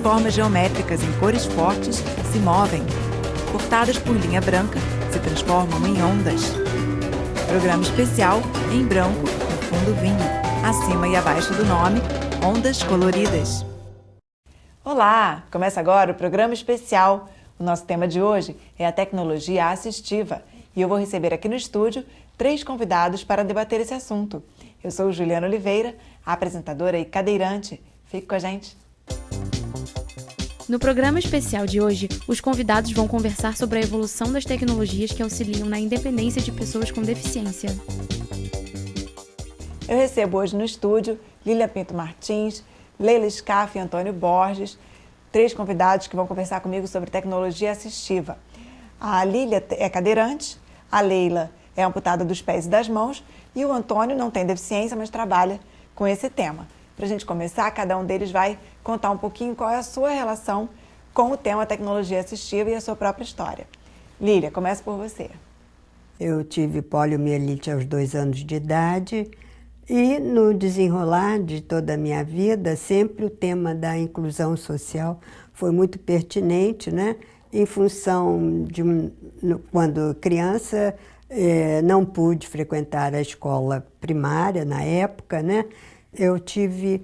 formas geométricas em cores fortes se movem. Cortadas por linha branca, se transformam em ondas. Programa especial em branco, no fundo vinho, acima e abaixo do nome, Ondas Coloridas. Olá! Começa agora o programa especial. O nosso tema de hoje é a tecnologia assistiva e eu vou receber aqui no estúdio 3 convidados para debater esse assunto. Eu sou Juliana Oliveira, apresentadora e cadeirante. Fique com a gente. No programa especial de hoje, os convidados vão conversar sobre a evolução das tecnologias que auxiliam na independência de pessoas com deficiência. Eu recebo hoje no estúdio Lília Pinto Martins, Leila Scaff e Antônio Borges, 3 convidados que vão conversar comigo sobre tecnologia assistiva. A Lília é cadeirante, a Leila é amputada dos pés e das mãos e o Antônio não tem deficiência, mas trabalha com esse tema. Para a gente começar, cada um deles vai contar um pouquinho qual é a sua relação com o tema tecnologia assistiva e a sua própria história. Lília, começa por você. Eu tive poliomielite aos 2 anos de idade e no desenrolar de toda a minha vida, sempre o tema da inclusão social foi muito pertinente, né? Em função de quando criança, não pude frequentar a escola primária na época, né? Eu tive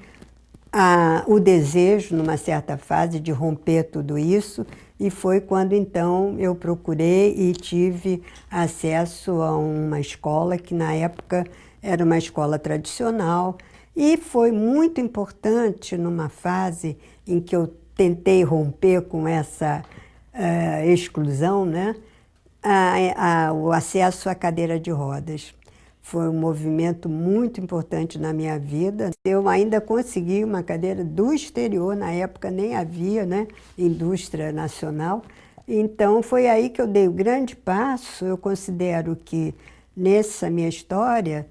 o desejo, numa certa fase, de romper tudo isso e foi quando, então, eu procurei e tive acesso a uma escola que, na época, era uma escola tradicional e foi muito importante numa fase em que eu tentei romper com essa exclusão, né? O acesso à cadeira de rodas. Foi um movimento muito importante na minha vida. Eu ainda consegui uma cadeira do exterior, na época nem havia, né, indústria nacional. Então foi aí que eu dei o grande passo. Eu considero que nessa minha história,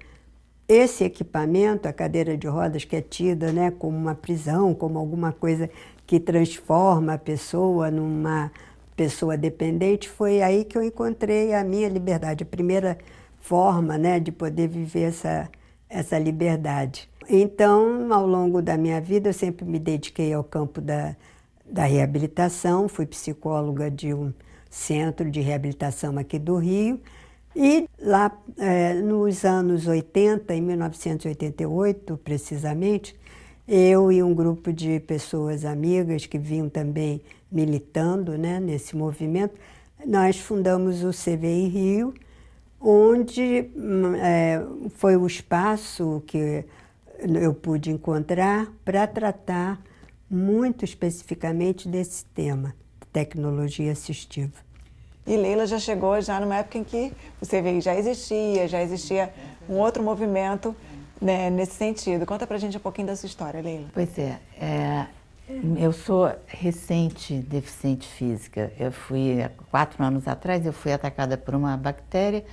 esse equipamento, a cadeira de rodas, que é tida, né, como uma prisão, como alguma coisa que transforma a pessoa numa pessoa dependente, foi aí que eu encontrei a minha liberdade, a primeira forma, né, de poder viver essa liberdade. Então, ao longo da minha vida, eu sempre me dediquei ao campo da reabilitação, fui psicóloga de um centro de reabilitação aqui do Rio, e lá nos anos 80, em 1988 precisamente, eu e um grupo de pessoas amigas que vinham também militando, né, nesse movimento, nós fundamos o CVI Rio, onde foi o espaço que eu pude encontrar para tratar muito especificamente desse tema, tecnologia assistiva. E Leila já chegou numa época em que o CVI já existia um outro movimento, né, nesse sentido. Conta pra gente um pouquinho da sua história, Leila. Pois eu sou recente deficiente física. Eu fui, há 4 anos atrás, eu fui atacada por uma bactéria,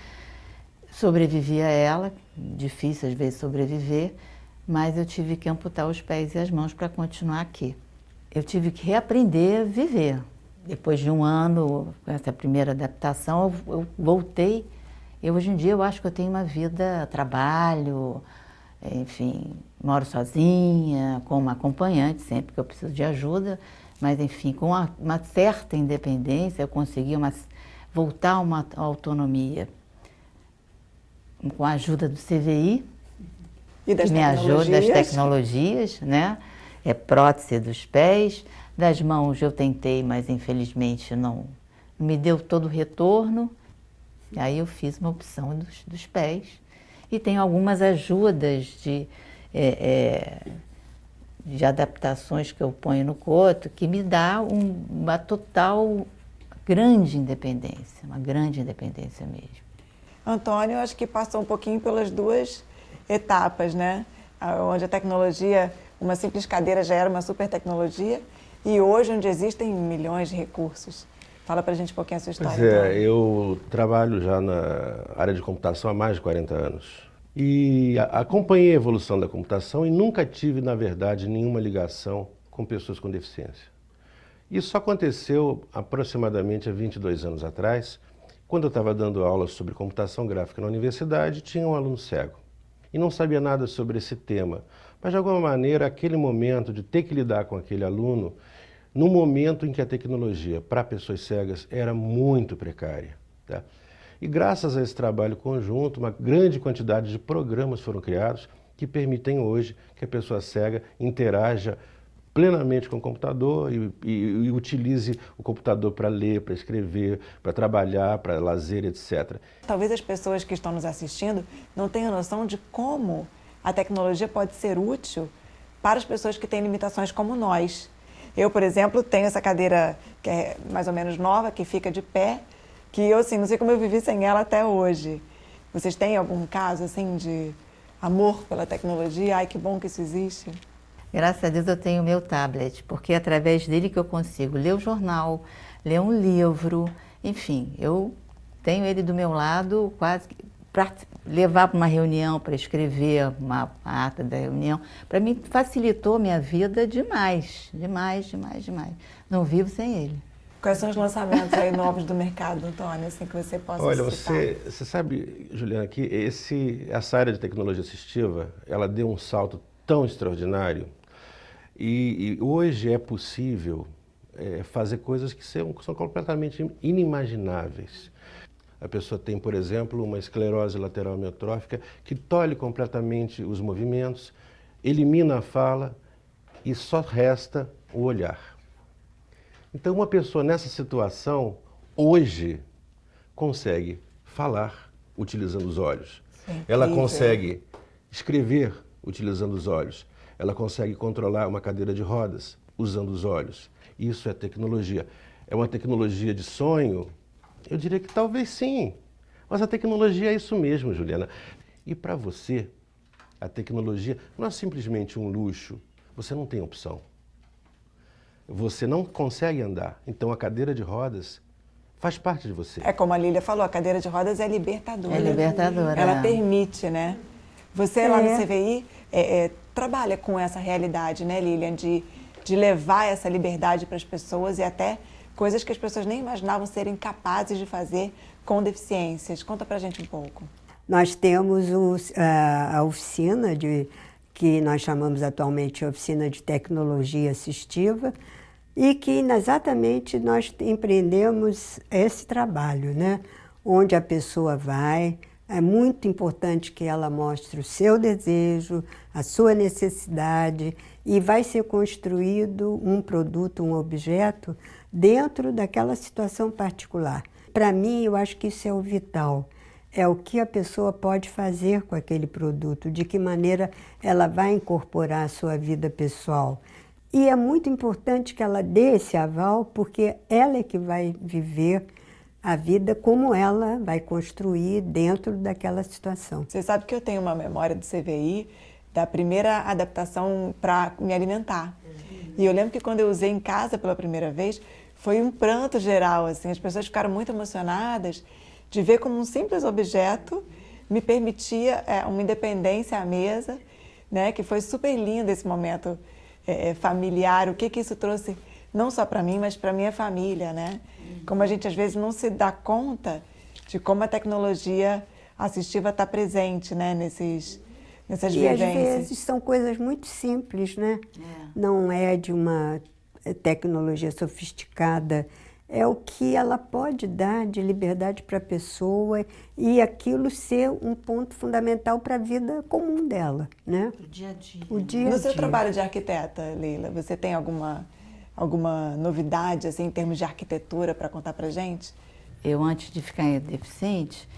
sobrevivi a ela, difícil às vezes sobreviver, mas eu tive que amputar os pés e as mãos para continuar aqui. Eu tive que reaprender a viver. Depois de um ano, com essa primeira adaptação, eu voltei. Hoje em dia eu acho que eu tenho uma vida, trabalho, enfim, moro sozinha, com uma acompanhante sempre que eu preciso de ajuda, mas enfim, com uma certa independência eu consegui voltar a uma autonomia com a ajuda do CVI, que me ajuda, das tecnologias, né? Prótese dos pés, das mãos eu tentei, mas infelizmente não me deu todo o retorno. Aí eu fiz uma opção dos pés e tenho algumas ajudas de adaptações que eu ponho no coto que me dá uma total grande independência, uma grande independência mesmo. Antônio, acho que passou um pouquinho pelas 2 etapas, né? Onde a tecnologia, uma simples cadeira já era uma super tecnologia e hoje onde existem milhões de recursos. Fala pra gente um pouquinho a sua história. Pois eu trabalho já na área de computação há mais de 40 anos. E acompanhei a evolução da computação e nunca tive, na verdade, nenhuma ligação com pessoas com deficiência. Isso aconteceu aproximadamente há 22 anos atrás, quando eu estava dando aulas sobre computação gráfica na universidade, tinha um aluno cego e não sabia nada sobre esse tema. Mas, de alguma maneira, aquele momento de ter que lidar com aquele aluno no momento em que a tecnologia para pessoas cegas era muito precária. Tá? E graças a esse trabalho conjunto, uma grande quantidade de programas foram criados que permitem hoje que a pessoa cega interaja plenamente com o computador e utilize o computador para ler, para escrever, para trabalhar, para lazer, etc. Talvez as pessoas que estão nos assistindo não tenham noção de como a tecnologia pode ser útil para as pessoas que têm limitações como nós. Eu, por exemplo, tenho essa cadeira que é mais ou menos nova, que fica de pé, que eu, assim, não sei como eu vivi sem ela até hoje. Vocês têm algum caso, assim, de amor pela tecnologia? Ai, que bom que isso existe. Graças a Deus eu tenho o meu tablet, porque é através dele que eu consigo ler o jornal, ler um livro, enfim, eu tenho ele do meu lado quase para levar para uma reunião, para escrever uma ata da reunião. Para mim facilitou minha vida demais, demais, demais, demais. Não vivo sem ele. Quais são os lançamentos aí novos do mercado, Antônio, assim, que você possa Olha, citar? você sabe, Juliana, que essa área de tecnologia assistiva, ela deu um salto tão extraordinário e hoje é possível fazer coisas que são completamente inimagináveis. A pessoa tem, por exemplo, uma esclerose lateral amiotrófica que tolhe completamente os movimentos, elimina a fala e só resta o olhar. Então, uma pessoa nessa situação, hoje, consegue falar utilizando os olhos. Sim, Ela incrível. consegue escrever utilizando os olhos. Ela consegue controlar uma cadeira de rodas usando os olhos. Isso é tecnologia. É uma tecnologia de sonho? Eu diria que talvez sim. Mas a tecnologia é isso mesmo, Juliana. E para você, a tecnologia não é simplesmente um luxo. Você não tem opção. Você não consegue andar. Então a cadeira de rodas faz parte de você. É como a Lília falou, a cadeira de rodas é libertadora. É libertadora. Ela permite, né? Você lá no CVI trabalha com essa realidade, né, Lilian, de levar essa liberdade para as pessoas e até coisas que as pessoas nem imaginavam serem capazes de fazer com deficiências. Conta pra gente um pouco. Nós temos a oficina que nós chamamos atualmente de Oficina de Tecnologia Assistiva, e que exatamente nós empreendemos esse trabalho, né? Onde a pessoa vai, é muito importante que ela mostre o seu desejo, a sua necessidade, e vai ser construído um produto, um objeto, dentro daquela situação particular. Para mim, eu acho que isso é o vital. É o que a pessoa pode fazer com aquele produto, de que maneira ela vai incorporar a sua vida pessoal. E é muito importante que ela dê esse aval, porque ela é que vai viver a vida como ela vai construir dentro daquela situação. Você sabe que eu tenho uma memória do CVI da primeira adaptação para me alimentar. E eu lembro que quando eu usei em casa pela primeira vez, foi um pranto geral, assim, as pessoas ficaram muito emocionadas de ver como um simples objeto me permitia uma independência à mesa, né, que foi super lindo esse momento familiar, o que isso trouxe não só para mim, mas para minha família, né? Como a gente às vezes não se dá conta de como a tecnologia assistiva está presente, né, nessas vivências. Às vezes são coisas muito simples, né? Não é de uma tecnologia sofisticada, é o que ela pode dar de liberdade para a pessoa e aquilo ser um ponto fundamental para a vida comum dela, né? O dia a dia. O dia a No seu dia. trabalho de arquiteta, Leila, você tem alguma novidade assim, em termos de arquitetura para contar para gente? Eu, antes de ficar deficiente,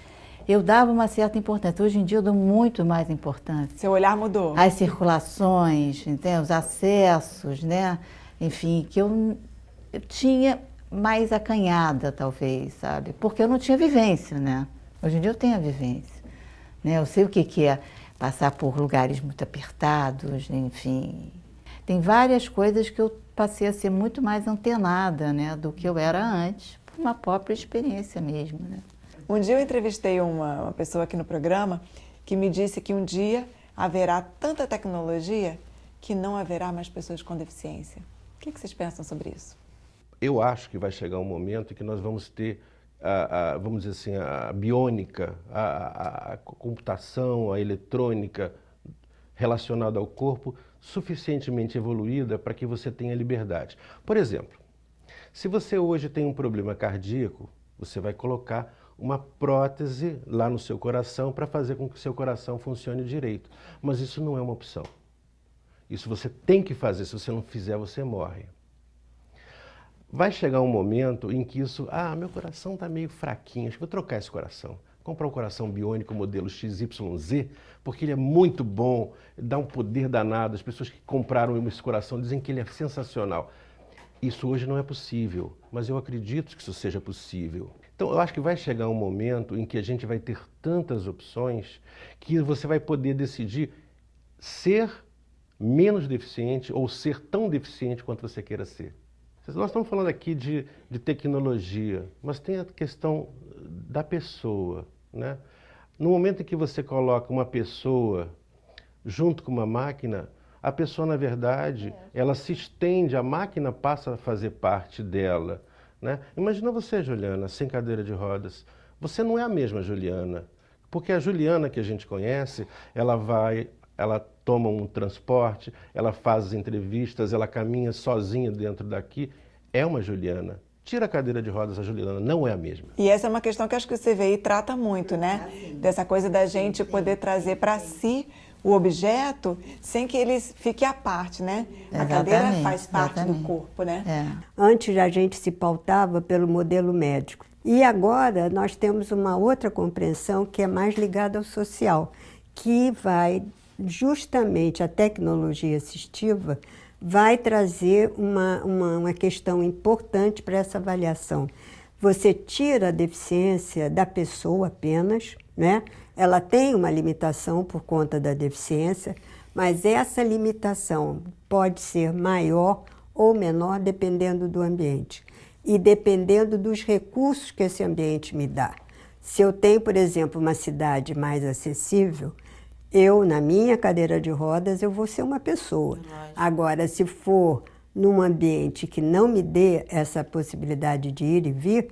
eu dava uma certa importância. Hoje em dia eu dou muito mais importância. Seu olhar mudou? As circulações, entende? Os acessos, né? Enfim, que eu tinha mais acanhada, talvez, sabe? Porque eu não tinha vivência, né? Hoje em dia eu tenho a vivência, né? Eu sei o que é passar por lugares muito apertados, enfim. Tem várias coisas que eu passei a ser muito mais antenada, né? Do que eu era antes, por uma própria experiência mesmo, né? Um dia eu entrevistei uma pessoa aqui no programa que me disse que um dia haverá tanta tecnologia que não haverá mais pessoas com deficiência. O que vocês pensam sobre isso? Eu acho que vai chegar um momento em que nós vamos ter, vamos dizer assim, a biônica, a computação, a eletrônica relacionada ao corpo suficientemente evoluída para que você tenha liberdade. Por exemplo, se você hoje tem um problema cardíaco, você vai colocar uma prótese lá no seu coração para fazer com que o seu coração funcione direito. Mas isso não é uma opção. Isso você tem que fazer, se você não fizer, você morre. Vai chegar um momento em que isso, meu coração está meio fraquinho, acho que vou trocar esse coração. Comprar um coração biônico modelo XYZ, porque ele é muito bom, dá um poder danado. As pessoas que compraram esse coração dizem que ele é sensacional. Isso hoje não é possível, mas eu acredito que isso seja possível. Então, eu acho que vai chegar um momento em que a gente vai ter tantas opções que você vai poder decidir ser menos deficiente ou ser tão deficiente quanto você queira ser. Nós estamos falando aqui de tecnologia, mas tem a questão da pessoa, né? No momento em que você coloca uma pessoa junto com uma máquina, a pessoa, na verdade, ela se estende, a máquina passa a fazer parte dela, né? Imagina você, Juliana, sem cadeira de rodas. Você não é a mesma Juliana, porque a Juliana que a gente conhece, ela toma um transporte, ela faz as entrevistas, ela caminha sozinha dentro daqui. É uma Juliana. Tira a cadeira de rodas, a Juliana não é a mesma. E essa é uma questão que acho que o CVI trata muito, né? Dessa coisa da gente poder trazer para si o objeto sem que ele fique à parte, né? A cadeira faz parte do corpo, né? Antes a gente se pautava pelo modelo médico. E agora nós temos uma outra compreensão que é mais ligada ao social, que vai justamente a tecnologia assistiva vai trazer uma questão importante para essa avaliação. Você tira a deficiência da pessoa apenas, né? Ela tem uma limitação por conta da deficiência, mas essa limitação pode ser maior ou menor dependendo do ambiente e dependendo dos recursos que esse ambiente me dá. Se eu tenho, por exemplo, uma cidade mais acessível, eu, na minha cadeira de rodas, eu vou ser uma pessoa. Agora, se for num ambiente que não me dê essa possibilidade de ir e vir,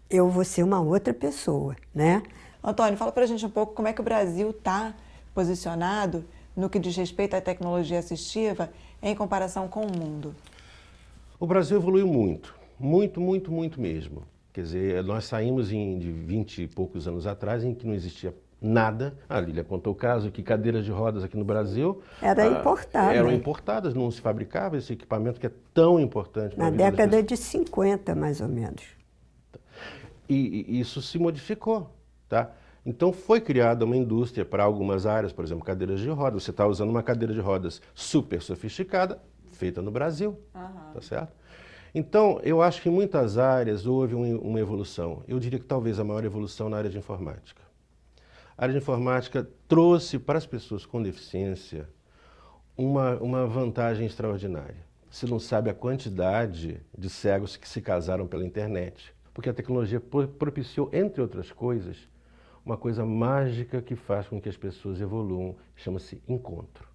eu vou ser uma outra pessoa, né? Antônio, fala pra gente um pouco como é que o Brasil está posicionado no que diz respeito à tecnologia assistiva em comparação com o mundo. O Brasil evoluiu muito, muito mesmo. Quer dizer, nós saímos de 20 e poucos anos atrás em que não existia nada. A Lília apontou o caso que cadeiras de rodas aqui no Brasil eram importadas, não se fabricava esse equipamento que é tão importante. Na década de 50, mais ou menos. E isso se modificou, tá? Então foi criada uma indústria para algumas áreas, por exemplo, cadeiras de rodas. Você está usando uma cadeira de rodas super sofisticada, feita no Brasil, tá certo? Então, eu acho que em muitas áreas houve uma evolução. Eu diria que talvez a maior evolução na área de informática. A área de informática trouxe para as pessoas com deficiência uma vantagem extraordinária. Você não sabe a quantidade de cegos que se casaram pela internet, porque a tecnologia propiciou, entre outras coisas, uma coisa mágica que faz com que as pessoas evoluam, chama-se encontro.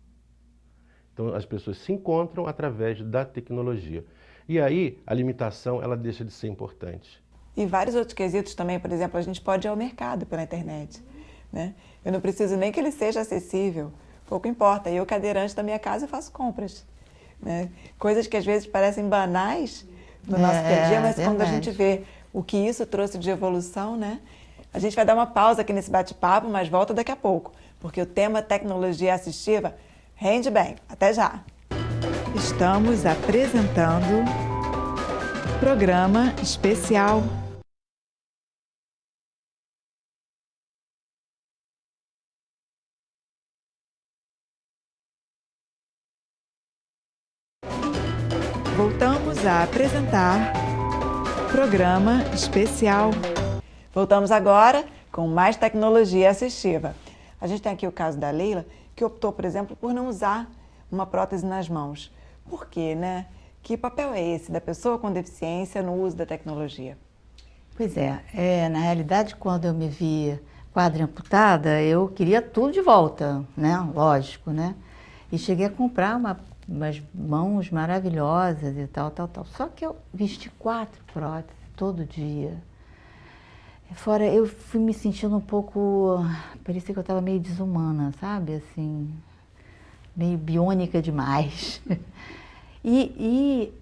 Então, as pessoas se encontram através da tecnologia. E aí, a limitação, ela deixa de ser importante. E vários outros quesitos também, por exemplo, a gente pode ir ao mercado pela internet, né? Eu não preciso nem que ele seja acessível, pouco importa. Eu, cadeirante da minha casa, eu faço compras, né? Coisas que às vezes parecem banais no nosso dia a dia, mas quando a gente vê o que isso trouxe de evolução, né? A gente vai dar uma pausa aqui nesse bate-papo, mas volta daqui a pouco, porque o tema tecnologia assistiva rende bem. Até já! Estamos apresentando programa especial. Voltamos a apresentar programa especial. Voltamos agora com mais tecnologia assistiva. A gente tem aqui o caso da Leila, que optou, por exemplo, por não usar uma prótese nas mãos. Por quê, né? Que papel é esse da pessoa com deficiência no uso da tecnologia? Pois na realidade, quando eu me vi quadriamputada, eu queria tudo de volta, né? Lógico, né? E cheguei a comprar umas mãos maravilhosas e tal. Só que eu vesti 4 próteses todo dia. Fora, eu fui me sentindo um pouco... Parecia que eu estava meio desumana, sabe? Assim, meio biônica demais. E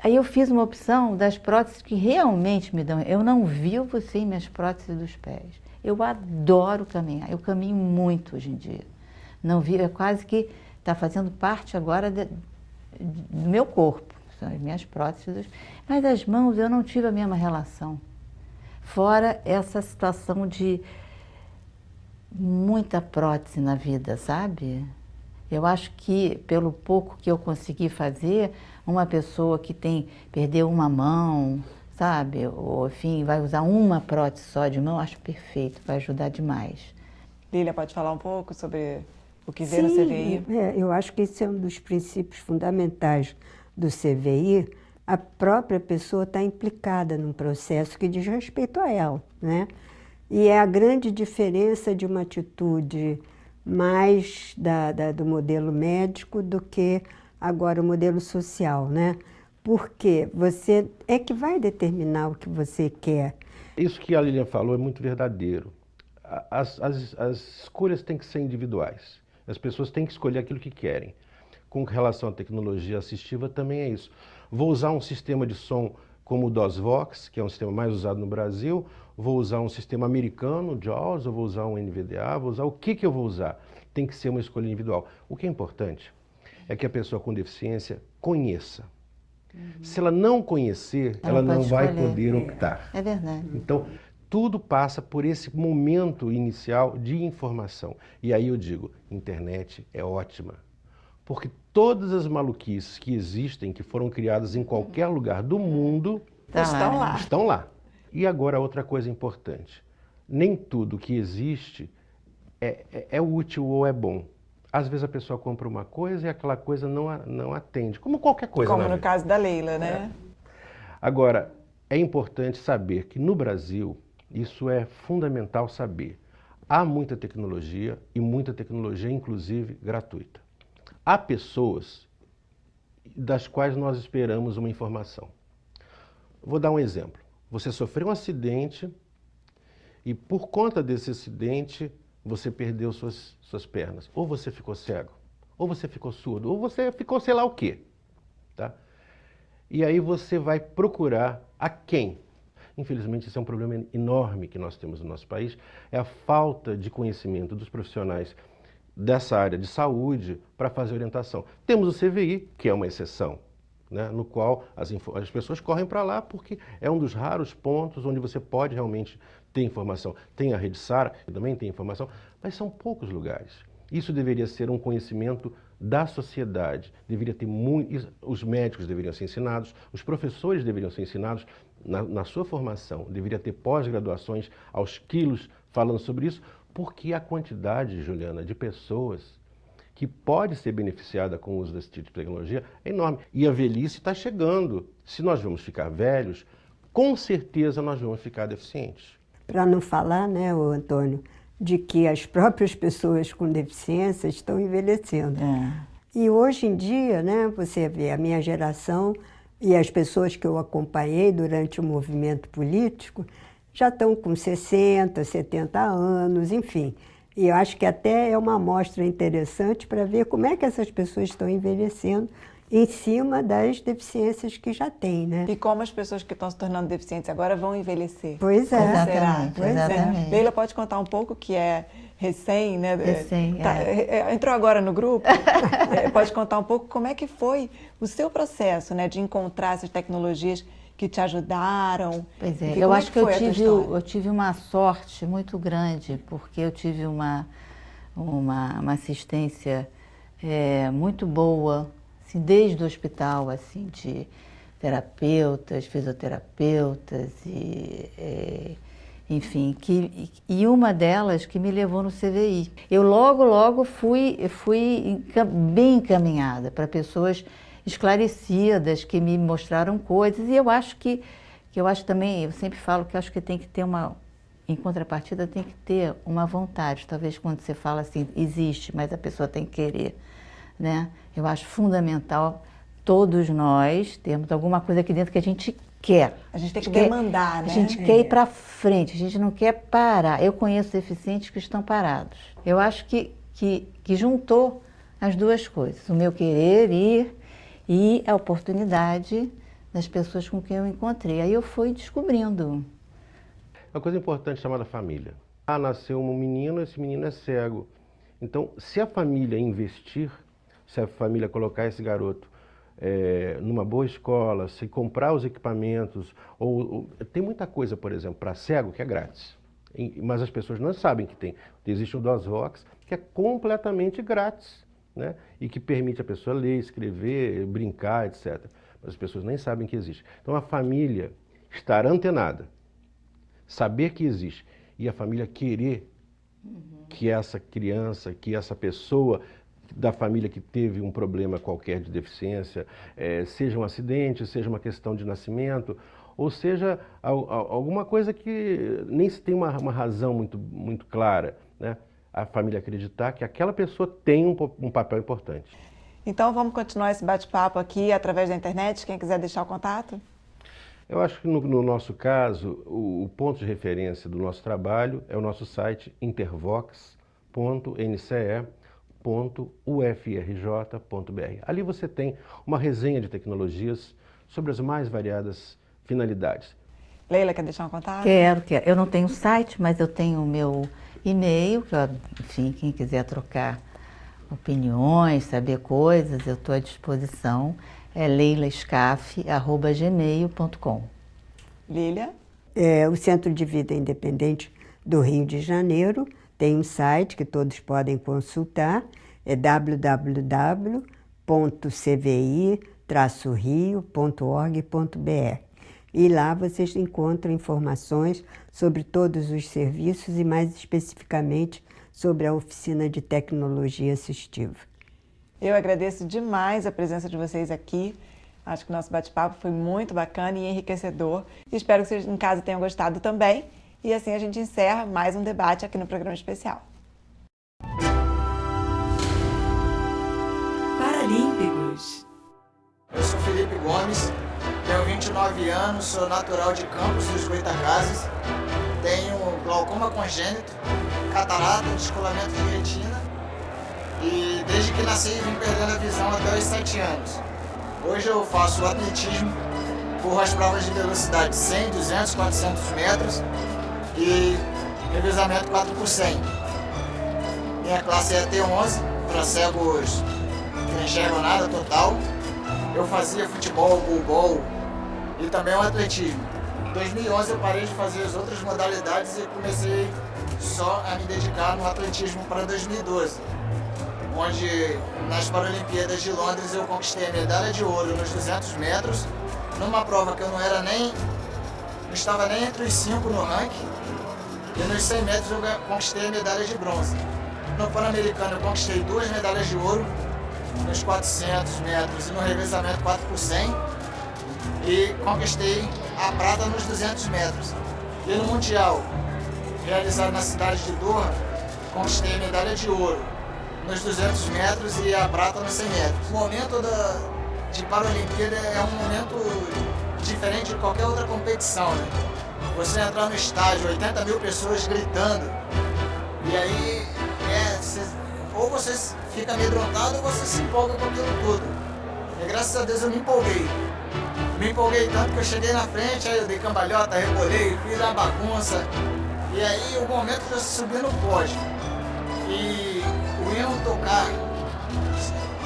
aí eu fiz uma opção das próteses que realmente me dão. Eu não vivo sem minhas próteses dos pés. Eu adoro caminhar, eu caminho muito hoje em dia. Não vi, é quase que está fazendo parte agora do meu corpo, são as minhas próteses. Mas as mãos eu não tive a mesma relação. Fora essa situação de muita prótese na vida, sabe? Eu acho que pelo pouco que eu consegui fazer, uma pessoa que perdeu uma mão, sabe? Ou enfim, vai usar uma prótese só de mão, acho perfeito, vai ajudar demais. Lília, pode falar um pouco sobre o que vê no CVI? Eu acho que esse é um dos princípios fundamentais do CVI. A própria pessoa está implicada num processo que diz respeito a ela, né? E é a grande diferença de uma atitude mais do modelo médico do que agora o modelo social, né? Porque você é que vai determinar o que você quer. Isso que a Lilian falou é muito verdadeiro. As escolhas têm que ser individuais. As pessoas têm que escolher aquilo que querem. Com relação à tecnologia assistiva também é isso. Vou usar um sistema de som como o DOSVox, que é um sistema mais usado no Brasil, vou usar um sistema americano, JAWS, ou vou usar um NVDA, vou usar o que eu vou usar? Tem que ser uma escolha individual. O que é importante é que a pessoa com deficiência conheça. Se ela não conhecer, ela não vai poder optar. É verdade. Então, tudo passa por esse momento inicial de informação. E aí eu digo, internet é ótima. Porque todas as maluquices que existem, que foram criadas em qualquer lugar do mundo, estão lá. E agora outra coisa importante. Nem tudo que existe é útil ou é bom. Às vezes a pessoa compra uma coisa e aquela coisa não atende, como qualquer coisa. Como no caso da Leila, né? Agora, é importante saber que no Brasil, isso é fundamental saber, há muita tecnologia e muita tecnologia, inclusive, gratuita. Há pessoas das quais nós esperamos uma informação. Vou dar um exemplo. Você sofreu um acidente e por conta desse acidente você perdeu suas pernas. Ou você ficou cego, ou você ficou surdo, ou você ficou sei lá o quê. Tá? E aí você vai procurar a quem? Infelizmente, esse é um problema enorme que nós temos no nosso país, é a falta de conhecimento dos profissionais dessa área de saúde para fazer orientação. Temos o CVI, que é uma exceção, né, no qual as pessoas correm para lá porque é um dos raros pontos onde você pode realmente ter informação. Tem a Rede Sara, que também tem informação, mas são poucos lugares. Isso deveria ser um conhecimento da sociedade, deveria ter os médicos deveriam ser ensinados, os professores deveriam ser ensinados na sua formação, deveria ter pós-graduações aos quilos falando sobre isso, porque a quantidade, Juliana, de pessoas que pode ser beneficiada com o uso desse tipo de tecnologia é enorme. E a velhice está chegando. Se nós vamos ficar velhos, com certeza nós vamos ficar deficientes. Para não falar, né, Antônio, de que as próprias pessoas com deficiência estão envelhecendo. E hoje em dia, né, você vê a minha geração e as pessoas que eu acompanhei durante o movimento político já estão com 60, 70 anos, enfim. E eu acho que até é uma amostra interessante para ver como é que essas pessoas estão envelhecendo em cima das deficiências que já têm, né? E como as pessoas que estão se tornando deficientes agora vão envelhecer. Pois é. Exatamente, exatamente. Leila, pode contar um pouco que é recém, né? Recém, entrou agora no grupo. Pode contar um pouco como é que foi o seu processo, né, de encontrar essas tecnologias que te ajudaram? Pois é, eu acho que eu tive uma sorte muito grande, porque eu tive uma assistência muito boa, assim, desde o hospital, assim, de terapeutas, fisioterapeutas, enfim, e uma delas que me levou no CVI. Eu logo fui bem encaminhada para pessoas esclarecidas, que me mostraram coisas, e eu acho também, eu sempre falo que acho que tem que ter em contrapartida, tem que ter uma vontade. Talvez quando você fala assim, existe, mas a pessoa tem que querer, né? Eu acho fundamental todos nós termos alguma coisa aqui dentro que a gente quer. A gente tem que demandar, né? A gente quer ir para frente, a gente não quer parar. Eu conheço deficientes que estão parados. Eu acho que juntou as duas coisas, o meu querer ir e a oportunidade das pessoas com quem eu encontrei. Aí eu fui descobrindo. Uma coisa importante chamada família. Nasceu um menino, esse menino é cego. Então, se a família investir, se a família colocar esse garoto numa boa escola, se comprar os equipamentos, tem muita coisa, por exemplo, para cego que é grátis. Mas as pessoas não sabem que tem. Existe o DOSVox, que é completamente grátis, né? E que permite a pessoa ler, escrever, brincar, etc. Mas as pessoas nem sabem que existe. Então a família estar antenada, saber que existe, e a família querer que essa criança, que essa pessoa da família que teve um problema qualquer de deficiência, seja um acidente, seja uma questão de nascimento, ou seja, alguma coisa que nem se tem uma razão muito clara, né? A família acreditar que aquela pessoa tem um papel importante. Então vamos continuar esse bate-papo aqui através da internet, quem quiser deixar o contato? Eu acho que no nosso caso, o ponto de referência do nosso trabalho é o nosso site intervox.nce.ufrj.br. Ali você tem uma resenha de tecnologias sobre as mais variadas finalidades. Leila, quer deixar um contato? Quero. Eu não tenho site, mas eu tenho o meu e-mail, que enfim, quem quiser trocar opiniões, saber coisas, eu estou à disposição. É leilascaf@gmail.com. Lília? O Centro de Vida Independente do Rio de Janeiro tem um site que todos podem consultar, é www.cvi-rio.org.br. E lá vocês encontram informações sobre todos os serviços e mais especificamente sobre a oficina de tecnologia assistiva. Eu agradeço demais a presença de vocês aqui. Acho que o nosso bate-papo foi muito bacana e enriquecedor. Espero que vocês em casa tenham gostado também. E assim a gente encerra mais um debate aqui no programa especial. Paralímpicos. Eu sou Felipe Gomes, tenho 29 anos, sou natural de Campos dos Goytacazes, tenho glaucoma congênito, catarata, descolamento de retina e desde que nasci vim perdendo a visão até os 7 anos. Hoje eu faço atletismo, corro as provas de velocidade 100, 200, 400 metros e revezamento 4x100. Minha classe é T11, para cegos que não enxergam nada, total. Eu fazia futebol, goalball e também o atletismo. Em 2011 eu parei de fazer as outras modalidades e comecei só a me dedicar no atletismo para 2012, onde nas Paralimpíadas de Londres eu conquistei a medalha de ouro nos 200 metros, numa prova que eu não estava nem entre os 5 no ranking, e nos 100 metros eu conquistei a medalha de bronze. No Pan-Americano eu conquistei 2 medalhas de ouro, nos 400 metros e no revezamento 4x100 e conquistei a prata nos 200 metros. E no Mundial, realizado na cidade de Doha, conquistei a medalha de ouro nos 200 metros e a prata nos 100 metros. O momento de Paralimpíada é um momento diferente de qualquer outra competição, né? Você entrar no estádio, 80 mil pessoas gritando, e aí ou você fica amedrontado ou você se empolga com aquilo tudo. E graças a Deus eu me empolguei. Me empolguei tanto que eu cheguei na frente, aí eu dei cambalhota, rebolei, fiz a bagunça. E aí o momento de eu subir no pódio e o hino tocar,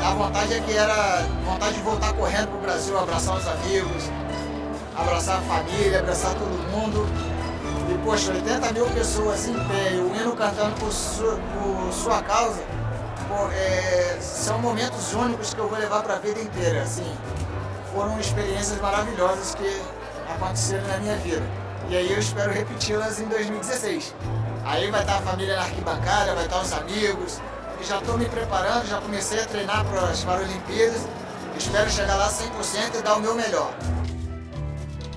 a vontade era vontade de voltar correndo pro Brasil, abraçar os amigos, abraçar a família, abraçar todo mundo. E poxa, 80 mil pessoas em pé, o hino cantando por sua causa. São momentos únicos que eu vou levar para a vida inteira. Assim, foram experiências maravilhosas que aconteceram na minha vida. E aí eu espero repeti-las em 2016. Aí vai estar a família na arquibancada, vai estar os amigos. E já estou me preparando, já comecei a treinar para as Paralimpíadas. Espero chegar lá 100% e dar o meu melhor.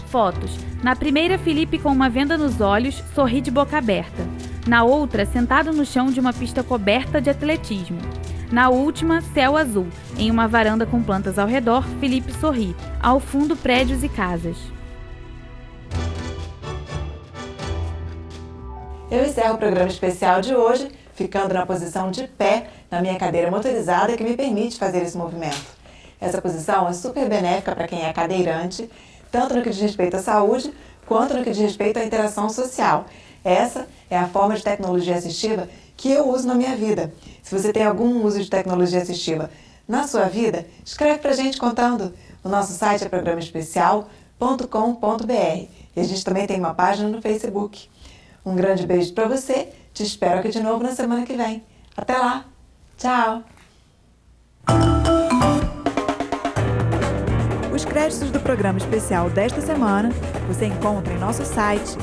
Fotos. Na primeira, Felipe com uma venda nos olhos, sorri de boca aberta. Na outra, sentado no chão de uma pista coberta de atletismo. Na última, céu azul. Em uma varanda com plantas ao redor, Felipe sorri. Ao fundo, prédios e casas. Eu encerro o programa especial de hoje ficando na posição de pé na minha cadeira motorizada que me permite fazer esse movimento. Essa posição é super benéfica para quem é cadeirante, tanto no que diz respeito à saúde, quanto no que diz respeito à interação social. Essa é a forma de tecnologia assistiva que eu uso na minha vida. Se você tem algum uso de tecnologia assistiva na sua vida, escreve pra gente contando. O nosso site é programaespecial.com.br e a gente também tem uma página no Facebook. Um grande beijo para você, te espero aqui de novo na semana que vem. Até lá, tchau! Os créditos do programa especial desta semana você encontra em nosso site